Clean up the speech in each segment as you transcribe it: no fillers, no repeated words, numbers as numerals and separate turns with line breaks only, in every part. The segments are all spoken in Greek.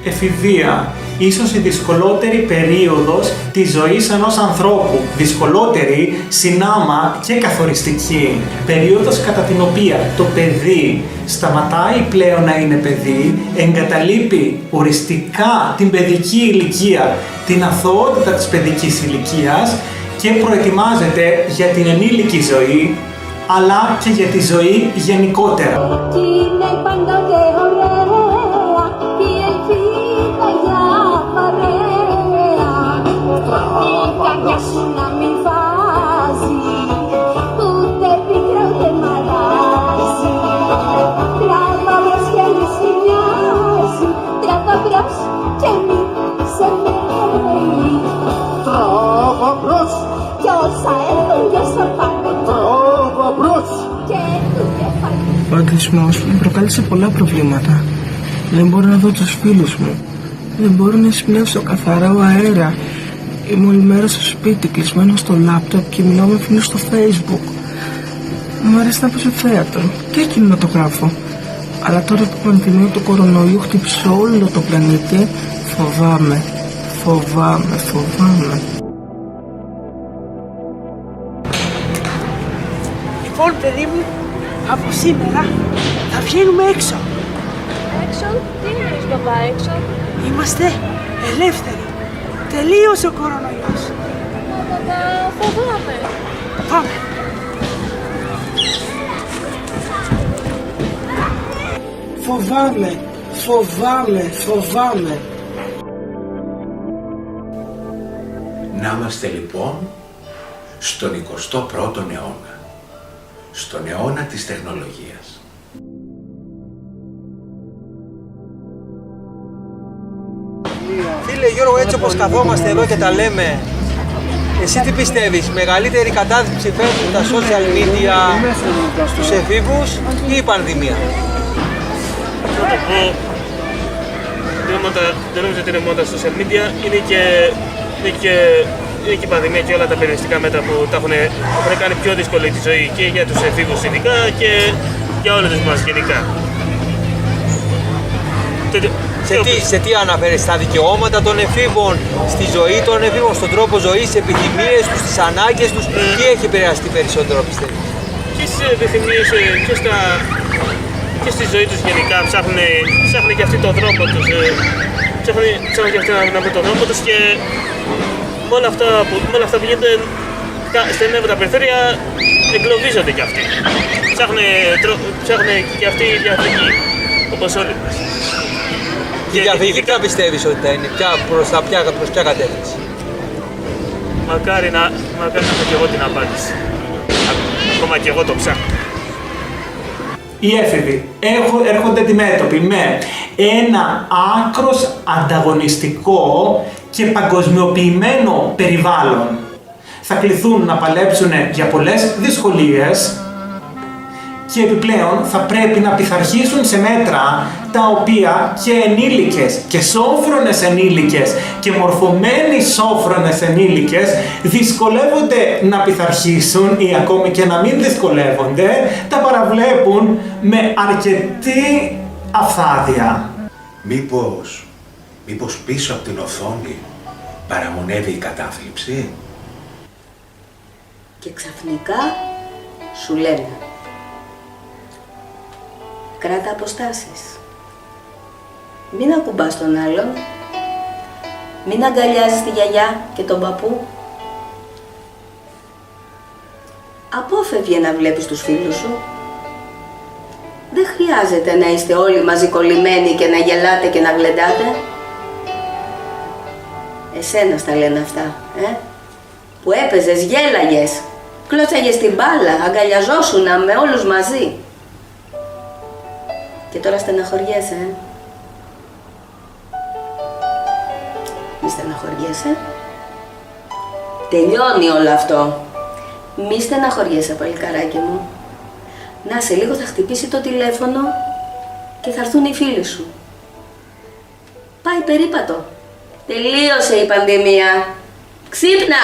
Εφηβεία. Ίσως η δυσκολότερη περίοδος της ζωής ενός ανθρώπου. Δυσκολότερη, συνάμα και καθοριστική. Περίοδος κατά την οποία το παιδί σταματάει πλέον να είναι παιδί, εγκαταλείπει οριστικά την παιδική ηλικία, την αθωότητα της παιδικής ηλικίας και προετοιμάζεται για την ενήλικη ζωή, αλλά και για τη ζωή γενικότερα.
Ο αγγλισμός μου προκάλεσε πολλά προβλήματα. Δεν μπορώ να δω τους φίλους μου. Δεν μπορώ να εισπνεύσω καθαρό αέρα. Είμαι όλη μέρα στο σπίτι, κλεισμένο στο λάπτοπ και μιλάω με φίλους στο Facebook. Μου αρέσει να παίζω θέατρο και κινηματογράφο. Αλλά τώρα που η πανδημία του κορονοϊού χτύπησε όλο το πλανήτη, φοβάμαι.
Λοιπόν, παιδί μου, από σήμερα θα βγαίνουμε έξω.
Έξω? Τι εννοείς, παπά, έξω?
Είμαστε ελεύθεροι. Τελείωσε ο κορονοϊός.
Μα, παπά, φοβάμαι.
Πάμε.
Φοβάμαι.
Να είμαστε λοιπόν στον 21ο αιώνα, στον αιώνα της τεχνολογίας.
Φίλε Γιώργο, έτσι όπως καθόμαστε εδώ και τα λέμε, εσύ τι πιστεύεις, μεγαλύτερη κατάθλιψη φέρνουν τα social media στους εφήβους ή η πανδημία?
Να το πω, δεν νομίζω ότι είναι μόνο τα social media, είναι και η πανδημία και όλα τα περιοριστικά μέτρα που έχουν κάνει πιο δύσκολη τη ζωή και για τους εφήβους ειδικά και για όλους μας γενικά.
Σε τι αναφέρεις, στα δικαιώματα των εφήβων, στη ζωή των εφήβων, στον τρόπο ζωής, στις επιθυμίες τους, στις ανάγκες τους, τι έχει επηρεαστεί περισσότερο πιστεύεις?
Και στις επιθυμίες και στη ζωή τους γενικά ψάχνουν και αυτοί τον δρόμο τους, ψάχνουν και αυτοί να βρουν τον δρόμο τους και με όλα αυτά που γίνεται στην εύρυθα περιφέρεια εγκλωβίζονται κι αυτοί. Ψάχνουν και αυτοί η διαφυγή, όπως όλοι μας.
Η διαφυγή ποια πιστεύεις ότι θα είναι, προς ποια κατεύθυνση?
Μακάρι να έχω κι εγώ την απάντηση. Ακόμα κι εγώ το ψάχνω.
Οι έφηβοι έρχονται αντιμέτωποι με ένα άκρος ανταγωνιστικό και παγκοσμιοποιημένο περιβάλλον. Θα κληθούν να παλέψουν για πολλές δυσκολίες και επιπλέον θα πρέπει να πειθαρχήσουν σε μέτρα τα οποία και ενήλικες και σόφρονες ενήλικες και μορφωμένοι σόφρονες ενήλικες δυσκολεύονται να πειθαρχήσουν ή ακόμη και να μην δυσκολεύονται, τα παραβλέπουν με αρκετή αυθάδεια.
Μήπως πίσω από την οθόνη παραμονεύει η κατάθλιψη?
Και ξαφνικά σου λένε κράτα αποστάσεις, μην ακουμπάς τον άλλον, μην αγκαλιάζεις τη γιαγιά και τον παππού, απόφευγε να βλέπεις τους φίλους σου. Δεν χρειάζεται να είστε όλοι μαζί κολλημένοι και να γελάτε και να γλεντάτε. Εσένα στα λένε αυτά, που έπαιζες, γέλαγες, κλώτσαγες την μπάλα, αγκαλιαζόσουνα με όλους μαζί. Και τώρα στεναχωριέσαι, Μη στεναχωριέσαι. Τελειώνει όλο αυτό. Μη στεναχωριέσαι, παλικάράκι μου. Να, σε λίγο θα χτυπήσει το τηλέφωνο και θα έρθουν οι φίλοι σου. Πάει περίπατο. Τελείωσε η πανδημία. Ξύπνα!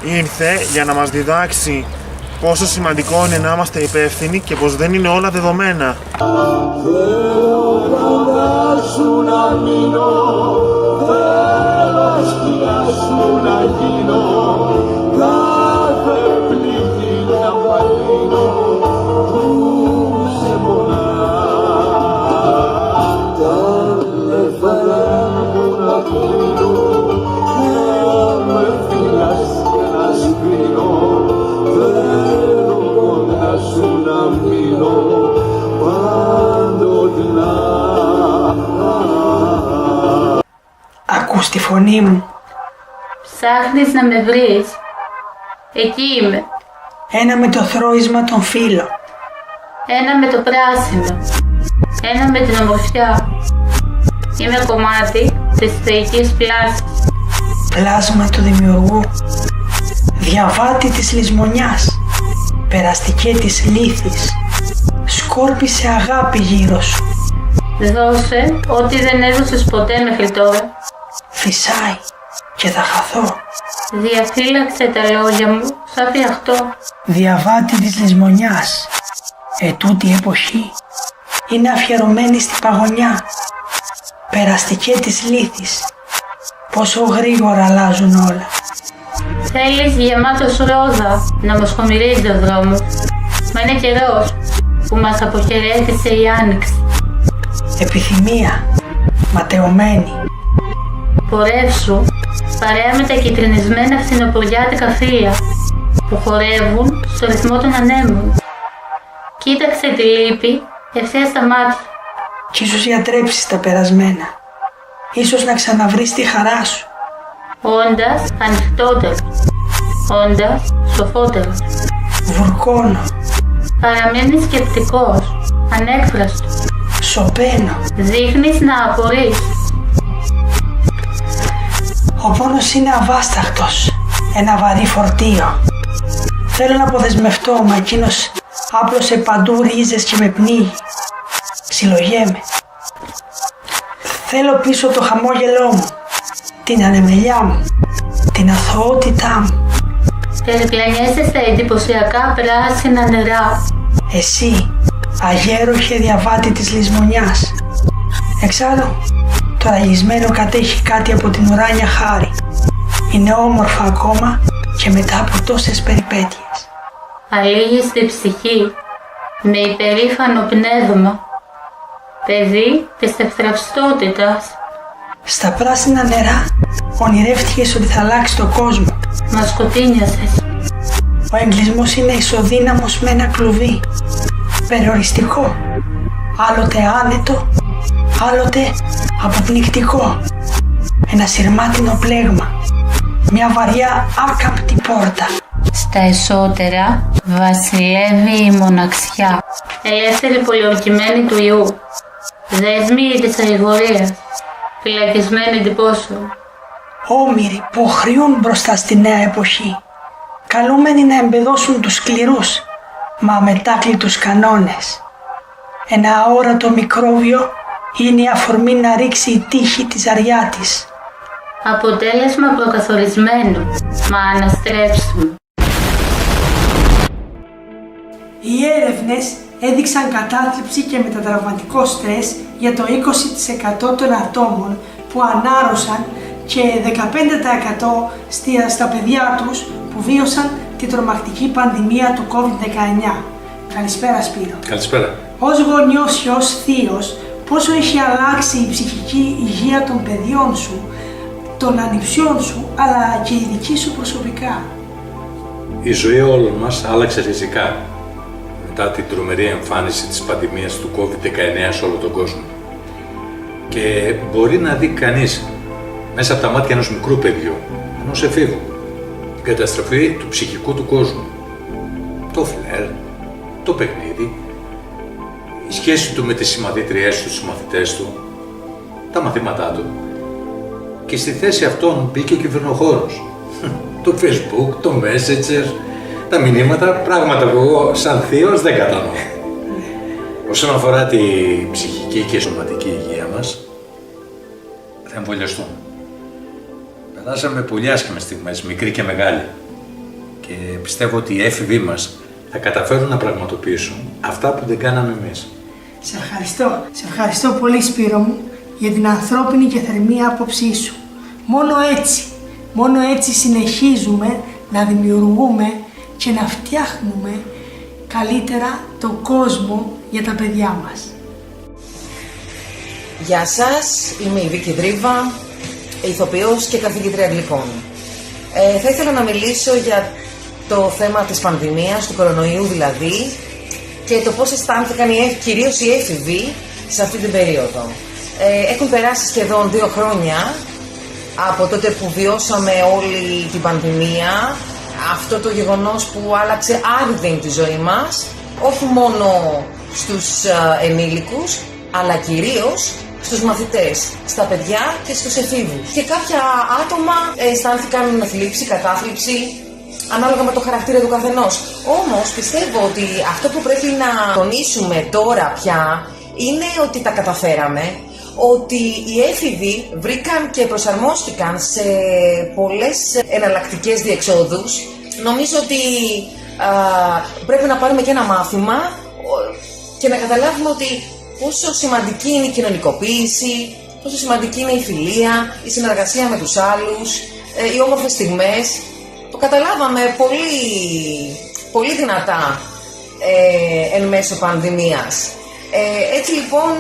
Ήρθε για να μας διδάξει πόσο σημαντικό είναι να είμαστε υπεύθυνοι και πως δεν είναι όλα δεδομένα.
Ακούς τη φωνή μου?
Ψάχνεις να με βρεις? Εκεί είμαι.
Ένα με το θρώισμα των φύλων.
Ένα με το πράσινο. Ένα με την ομορφιά. Είμαι κομμάτι της θεϊκής πλάσης.
Πλάσμα του δημιουργού. Διαβάτη της λησμονιάς. Περαστικέ της λύθης. Σκόρπισε αγάπη γύρω σου.
Δώσε ό,τι δεν έδωσες ποτέ μέχρι τώρα.
Φυσάει και θα χαθώ.
Διαφύλαξε τα λόγια μου σαν φυλαχτό.
Διαβάτη της λησμονιάς. Ετούτη εποχή είναι αφιερωμένη στην παγωνιά. Περαστικέ της λύθης. Πόσο γρήγορα αλλάζουν όλα.
Θέλεις γεμάτος ρόδα να μας χωμηρίζει ο δρόμος. Μα είναι καιρός που μας αποχαιρέτησε η άνοιξη.
Επιθυμία, ματαιωμένη.
Πορεύσου παρέα με τα κυτρινισμένα φθινοπωριάτικα φύλλα που χορεύουν στο ρυθμό των ανέμων. Κοίταξε τη λύπη ευθεία στα μάτια.
Κι ίσως γιατρέψεις τα περασμένα. Ίσως να ξαναβρεις τη χαρά σου.
Όντας ανοιχτότερος. Όντας σοφότερος.
Βουρκώνω.
Παραμένεις σκεπτικός. Ανέκφραστος.
Σωπαίνω.
Δείχνεις να απορείς.
Ο πόνος είναι αβάσταχτος. Ένα βαρύ φορτίο. Θέλω να αποδεσμευτώ, μα εκείνος άπλωσε παντού ρίζες και με πνίγει. Συλλογέμαι. Θέλω πίσω το χαμόγελό μου, την ανεμελιά μου, την αθωότητά μου.
Περιπλανιέσαι στα εντυπωσιακά πράσινα νερά.
Εσύ, αγέροχε διαβάτη της λησμονιάς. Εξάλλου, το ραγισμένο κατέχει κάτι από την ουράνια χάρη. Είναι όμορφα ακόμα και μετά από τόσες περιπέτειες.
Αλήγιστη ψυχή, με υπερήφανο πνεύμα. παιδί της ευθραυστότητας.
Στα πράσινα νερά ονειρεύτηκες ότι θα αλλάξει τον κόσμο.
Μα σκοτίνιασες.
Ο εγκλισμός είναι ισοδύναμος με ένα κλουβί. Περιοριστικό. Άλλοτε άνετο, άλλοτε αποπνικτικό. Ένα σειρμάτινο πλέγμα. Μια βαριά άκαμπτη πόρτα.
Στα εσώτερα βασιλεύει η μοναξιά. Ελεύθερη πολιορκημένη του ιού. Δέσμοι της αηγορίας. Φυλακισμένοι εντυπώσεων.
Όμηροι που οχρυούν μπροστά στη νέα εποχή. Καλούμενοι να εμπεδώσουν τους σκληρούς, μα αμετάκλητους κανόνες. Ένα αόρατο μικρόβιο είναι η αφορμή να ρίξει η τύχη τη ζαριά της.
Αποτέλεσμα προκαθορισμένο, μα αναστρέψιμο.
Οι έρευνες έδειξαν κατάθλιψη και μετατραυματικό στρες για το 20% των ατόμων που ανάρρωσαν και 15% στα παιδιά τους που βίωσαν τη τρομακτική πανδημία του COVID-19. Καλησπέρα Σπύρο.
Καλησπέρα.
Ως γονιός και ως θείος, πόσο έχει αλλάξει η ψυχική υγεία των παιδιών σου, των ανιψιών σου, αλλά και η δική σου προσωπικά?
Η ζωή όλων μας άλλαξε ριζικά μετά την τρομερή εμφάνιση της πανδημίας του COVID-19 σε όλο τον κόσμο. Και μπορεί να δει κανείς μέσα από τα μάτια ενός μικρού παιδιού, ενός εφήβου, την καταστροφή του ψυχικού του κόσμου. Το φλερ, το παιχνίδι, η σχέση του με τις συμμαθήτριές του, τους συμμαθητές του, τα μαθήματά του. Και στη θέση αυτών μπήκε ο κυβερνοχώρος. Το Facebook, το Messenger, τα μηνύματα, πράγματα που εγώ σαν θείος δεν κατανοώ. Όσον αφορά την ψυχική και σωματική υγεία μας, θα εμβολιαστούμε. Περάσαμε πολύ άσχημες στιγμές, μικροί και μεγάλοι. Και πιστεύω ότι οι έφηβοι μας θα καταφέρουν να πραγματοποιήσουν αυτά που δεν κάναμε εμείς.
Σε ευχαριστώ. Σε ευχαριστώ πολύ Σπύρο μου για την ανθρώπινη και θερμή άποψή σου. Μόνο έτσι συνεχίζουμε να δημιουργούμε και να φτιάχνουμε καλύτερα τον κόσμο για τα παιδιά μας.
Γεια σας, είμαι η Βίκη Δρύβα, ηθοποιός και καθηγήτρια αγγλικών. Θα ήθελα να μιλήσω για το θέμα της πανδημίας, του κορονοϊού δηλαδή, και το πώς αισθάνθηκαν κυρίως οι έφηβοι σε αυτή την περίοδο. Έχουν περάσει σχεδόν 2 χρόνια από τότε που βιώσαμε όλη την πανδημία, αυτό το γεγονός που άλλαξε άρδιν τη ζωή μας, όχι μόνο στους ενήλικους, αλλά κυρίως στους μαθητές, στα παιδιά και στους εφήβους. Και κάποια άτομα αισθάνθηκαν θλίψη, κατάθλιψη, ανάλογα με το χαρακτήρα του καθενός. Όμως πιστεύω ότι αυτό που πρέπει να τονίσουμε τώρα πια είναι ότι τα καταφέραμε, ότι οι έφηβοι βρήκαν και προσαρμόστηκαν σε πολλές εναλλακτικές διεξόδους. Νομίζω ότι πρέπει να πάρουμε και ένα μάθημα και να καταλάβουμε ότι πόσο σημαντική είναι η κοινωνικοποίηση, πόσο σημαντική είναι η φιλία, η συνεργασία με τους άλλους, οι όμορφες στιγμές. Το καταλάβαμε πολύ δυνατά εν μέσω πανδημίας. Έτσι λοιπόν,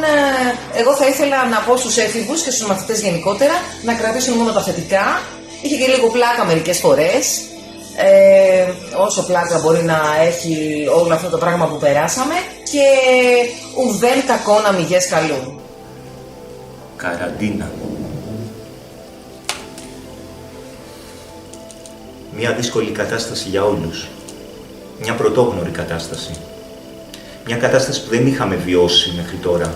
εγώ θα ήθελα να πω στους έφηβους και στους μαθητές γενικότερα να κρατήσουν μόνο τα θετικά. Είχε και λίγο πλάκα μερικές φορές, όσο πλάκα μπορεί να έχει όλο αυτό το πράγμα που περάσαμε, και ουδέν κακό να μηγές καλούν.
Καραντίνα. Μια δύσκολη κατάσταση για όλους. Μια πρωτόγνωρη κατάσταση. Μια κατάσταση που δεν είχαμε βιώσει μέχρι τώρα.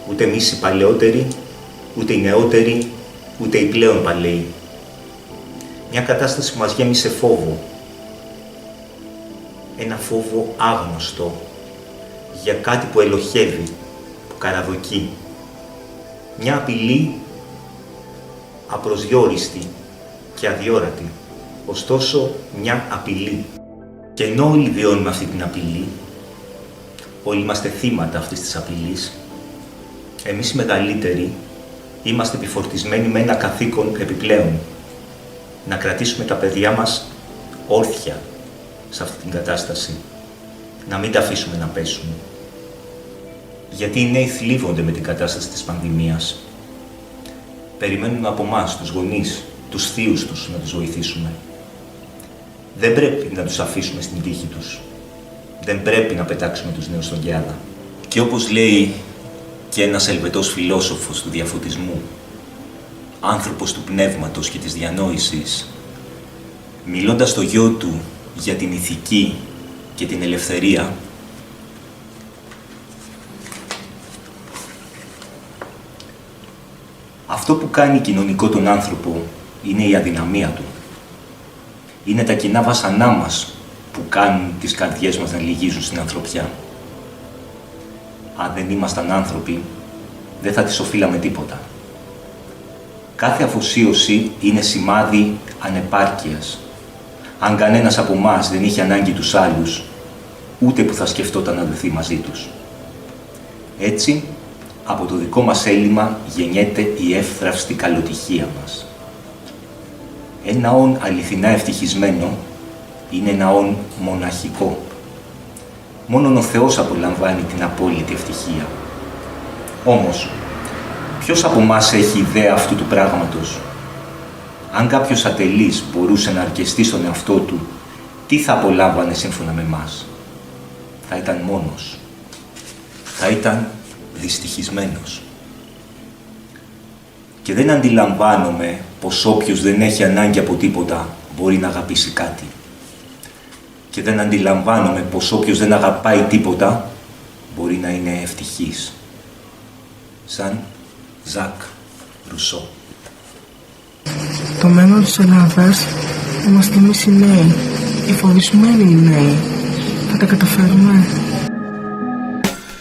Ούτε εμείς οι παλαιότεροι, ούτε οι νεότεροι, ούτε οι πλέον παλαιοί. Μια κατάσταση που μας γέμισε φόβο. Ένα φόβο άγνωστο για κάτι που ελοχεύει, που καραδοκεί. Μια απειλή απροσδιόριστη και αδιόρατη. Ωστόσο, μια απειλή. Και ενώ όλοι βιώνουμε αυτή την απειλή, όλοι είμαστε θύματα αυτής της απειλής, εμείς οι μεγαλύτεροι είμαστε επιφορτισμένοι με ένα καθήκον επιπλέον. Να κρατήσουμε τα παιδιά μας όρθια σε αυτή την κατάσταση. Να μην τα αφήσουμε να πέσουν. Γιατί οι νέοι θλίβονται με την κατάσταση της πανδημίας. Περιμένουν από εμάς, τους γονείς, τους θείους τους, να τους βοηθήσουμε. Δεν πρέπει να τους αφήσουμε στην τύχη τους. Δεν πρέπει να πετάξουμε τους νέους στον Κιάδα. Και όπως λέει και ένας Ελβετός φιλόσοφος του διαφωτισμού, άνθρωπος του πνεύματος και της διανόησης, μιλώντας στο γιο του για την ηθική και την ελευθερία, αυτό που κάνει κοινωνικό τον άνθρωπο είναι η αδυναμία του. Είναι τα κοινά βασανά μας που κάνουν τις καρδιές μας να λυγίζουν στην ανθρωπιά. Αν δεν ήμασταν άνθρωποι, δεν θα τις οφείλαμε τίποτα. Κάθε αφοσίωση είναι σημάδι ανεπάρκειας. Αν κανένας από εμάς δεν είχε ανάγκη τους άλλους, ούτε που θα σκεφτόταν να δεθεί μαζί τους. Έτσι, από το δικό μας έλλειμμα γεννιέται η εύθραυστη καλοτυχία μας. Ένα όν αληθινά ευτυχισμένο είναι ένα όν μοναχικό. Μόνον ο Θεός απολαμβάνει την απόλυτη ευτυχία. Όμως, ποιος από εμάς έχει ιδέα αυτού του πράγματος? Αν κάποιος ατελής μπορούσε να αρκεστεί στον εαυτό του, τι θα απολάμβανε σύμφωνα με εμάς? Θα ήταν μόνος. Θα ήταν δυστυχισμένος. Και δεν αντιλαμβάνομαι πως όποιος δεν έχει ανάγκη από τίποτα μπορεί να αγαπήσει κάτι. Και δεν αντιλαμβάνομαι πως όποιος δεν αγαπάει τίποτα μπορεί να είναι ευτυχής. Σαν Ζακ Ρουσό.
Το μέλλον της Ελλάδας είμαστε εμείς οι νέοι, οι φοβισμένοι οι νέοι. Θα τα καταφέρουμε.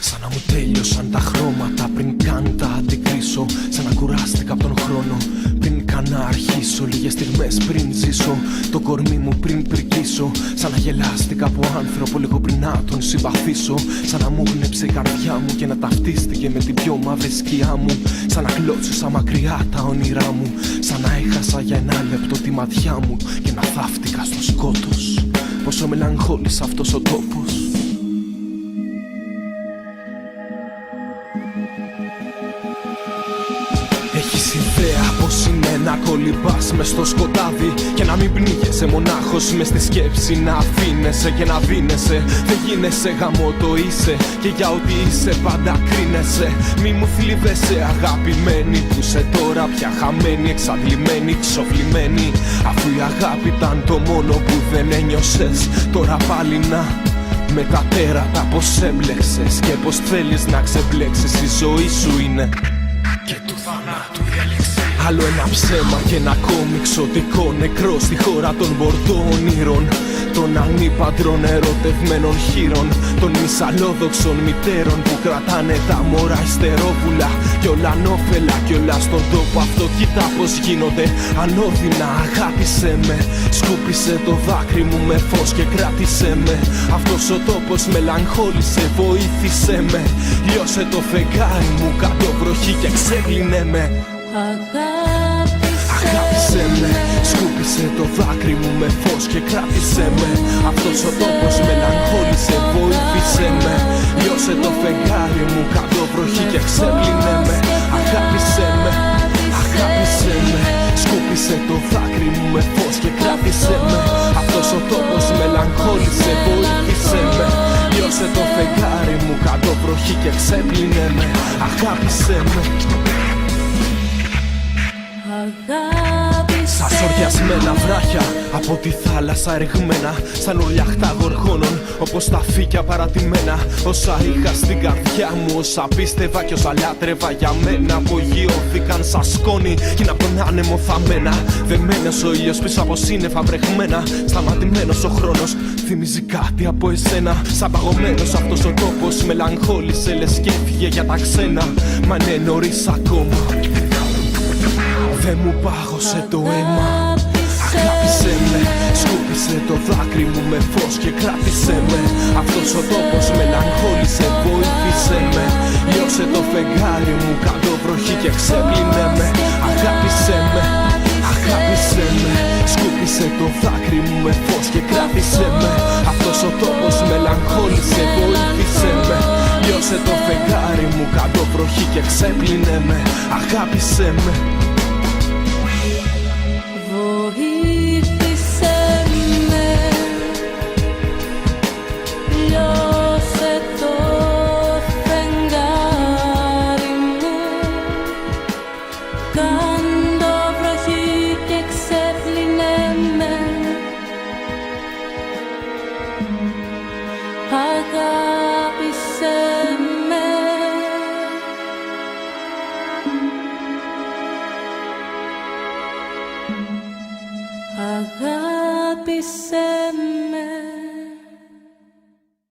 Σαν να μου τέλειωσαν τα χρώματα πριν καν τα αντικρίσω. Σαν να κουράστηκα από τον χρόνο πριν καν να αρχίσω. Λίγες στιγμές πριν ζήσω, το κορμί μου πριν πρικίσω. Σαν να γελάστηκα από άνθρωπο λίγο πριν να τον συμπαθήσω. Σαν να μου γνέψε η καρδιά μου και να ταυτίστηκε με την πιο μαύρη σκιά μου. Σαν να κλώτσισα μακριά τα όνειρά μου. Σαν να έχασα για ένα λεπτό τη ματιά μου και να θαύτηκα στο σκότος. Πόσο μελαγχόλησε αυτός ο τόπος. Έχεις ιδέα πως είναι να κολυμπάς μες στο σκοτάδι και να μην πνίγεσαι μονάχος μες στη σκέψη, να αφήνεσαι και να δίνεσαι. Δεν γίνεσαι, γαμό το είσαι και για ό,τι είσαι πάντα κρίνεσαι. Μη μου θλίβεσαι αγαπημένη που είσαι τώρα πια χαμένη, εξαντλημένη, ξοφλημένη. Αφού η αγάπη ήταν το μόνο που δεν ένιωσες, τώρα πάλι να με τα τέρατα πως έμπλεξες και πως θέλεις να ξεμπλέξεις. Η ζωή σου είναι και του θανάτου η έλεξη. Άλλο ένα ψέμα και ένα ακόμη ξωτικό νεκρό στη χώρα των μπορτών όνειρων. Των ανήπαντρων ερωτευμένων χείρων. Των μισαλόδοξων μητέρων που κρατάνε τα μωρά υστερόβουλα. Κι όλα ανώφελα κι όλα στον τόπο αυτό. Κοίτα πως γίνονται ανώδυνα. Αγάπησέ με, σκούπισε το δάκρυ μου με φως και κράτησέ με. Αυτός ο τόπος μελαγχόλησε, βοήθησέ με. Λιώσε το φεγγάρι μου κάτω βροχή και ξέκλεινε με. Αγάπησέ με, σκούπισε το δάκρυ μου με φως και κράτησέ με. Αυτός ο τόπος μελαγχόλησε, βοήθησέ με. Λιώσε το φεγγάρι μου κάτω βροχή και ξέπλυνε με. Αγάπησέ με, αγάπησέ με. Σκούπισε το δάκρυ μου με φως και κράτησέ με. Αυτός ο τόπος μελαγχόλησε, βοήθησέ με. Λιώσε το φεγγάρι μου κάτω βροχή και ξέπλυνε με. Αγάπησέ με. Σαν σοριασμένα βράχια από τη θάλασσα ερχμένα. Σαν ουρλιαχτά γοργόνων όπως τα φύκια παρατημένα. Όσα είχα στην καρδιά μου, όσα πίστευα κι όσα λάτρευα για μένα, απογειώθηκαν σαν σκόνη κι είναι από τον άνεμο θαμμένα. Δεμένος ο ήλιος πίσω από σύννεφα βρεχμένα. Σταματημένος ο χρόνος θυμίζει κάτι από εσένα. Σαν παγωμένος αυτός ο τόπος μελαγχόλησε, λες και έφυγε για τα ξένα. Μα είναι νωρίς ακόμα, δεν μου πάγωσε το αίμα. Αγάπησέ με, σκούπισε το δάκρυ μου με φως και κράτησέ με. Αυτός ο τόπος μελαγχόλησε, βοήθησέ με. Λιώσε το φεγγάρι μου κάτω βροχή και ξέπλυνε με. Αγάπησέ με, αγάπησέ με. Σκούπισε το δάκρυ μου με φως και κράτησέ με. Αυτός ο τόπος μελαγχόλησε, βοήθησέ με. Λιώσε Είσαι το φεγγάρι μου κάτω βροχή και ξέπλυνε με, αγάπησέ με.
Βοήθησε με, λιώσε το φεγγάρι μου, κάτω βροχή και ξέπλυνε με, αγάπησέ με. Αγάπησέ με.